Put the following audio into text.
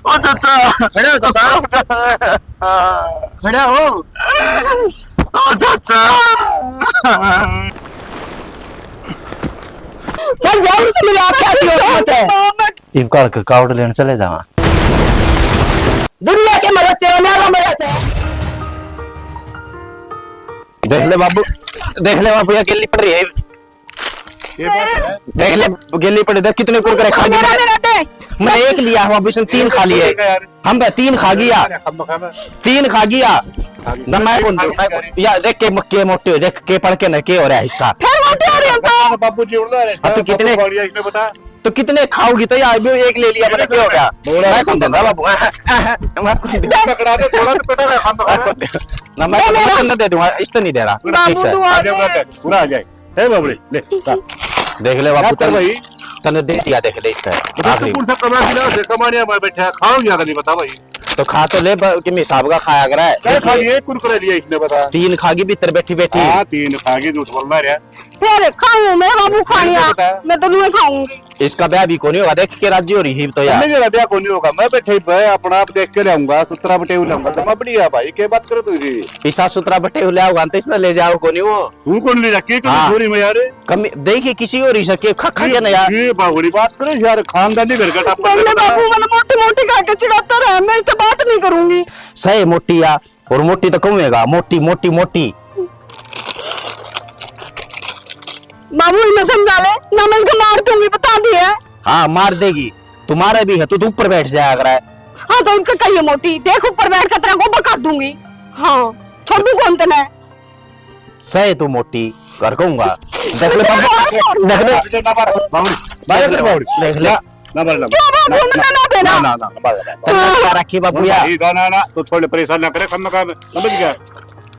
ओ चाचा खड़े हो चाचा, खड़े हो। ओ चाचा चल जाओ से मेरे आप क्या होता है। इनका काउड लेने चले जावा। दुनिया के मदद से मेरा मदद से। देख ले बाबू, ये गिल्ली पड़ रही है। देख ले गिल्ली पड़ी, देख कितने कुरकुरे खा गया। मैं एक लिया हूँ, अभी इसने 3 खा लिए। हम 3 खा गया, 3 खा गया ना। मैं कौन या देख के मोटे हो, देख के पढ़ के न के हो रहा है इसका। फिर मोटे हो रहे हो तो बाबू जी उड़ रहे तो कितने इसने बता तो कितने खाओगी? तो यार एक ले लिया, मैंने क्या हो गया? मैं कौन देता बाबू? पकड़ा दे थोड़ा तो बेटा ना मैं तो दे दूंगा, इस तो नहीं दे रहा। ठीक से आ जाएगा पूरा आ जाए। है बाबू ले देख ले बाबू, कर भाई तने दे दिया। देख ले इसका आखिरी पूरा कमा से कमाने में बैठा खाओगे अगर नहीं बता भाई। तो खा तो ले कि हिसाब का खाया कर क्या खा लिए कुरकुरे लिए इसने बता। 3 खागी भीतर बैठी बैठी। हां 3 खागी, झूठ बोल रहा है। फिर खाऊं मैं बाबू खानिया, मैं दोनों में खाऊंगी। इसका ब्याह भी कोनी होगा, देख के राजी हो रही है तो यार। मेरा ब्याह कोनी होगा, मैं बैठे मैं अपना आप देख के लाऊंगा, सुतरा बटे लाऊंगा। तो मैं बढ़िया भाई के बात करो तू जी। ईसा सुतरा बटे ले आओगा तो इसने ले जाओ कोनी वो। तू कौन ले जाके चोरी में यार कमी देखिए किसी और ही सके खा के ना यार। ये बाहुड़ी बात करे यार, खानदानी घर का टापा। बाबू मैंने मोटी मोटी खा के चिढ़ाता रहा, मैं तो बात नहीं करूंगी। सही मोटी या और मोटी तो कमेगा, मोटी मोटी मोटी। बाबू इन्हें समझा ले ना, मैं इसको मार दूंगी बता दिया। हाँ मार देगी, तुम्हारे भी है, तू ऊपर बैठ जाया कर। हाँ तो उनका कहिए मोटी, देख ऊपर बैठ कर तेरा गोबर काट दूंगी। हाँ छोड़ू कौन तना है? सही तू मोटी घर कहूंगा। देख ले देख ले ना रखी बाबू यार। ना तो थोड़े परेशान ना करे, खाना का समझ गया।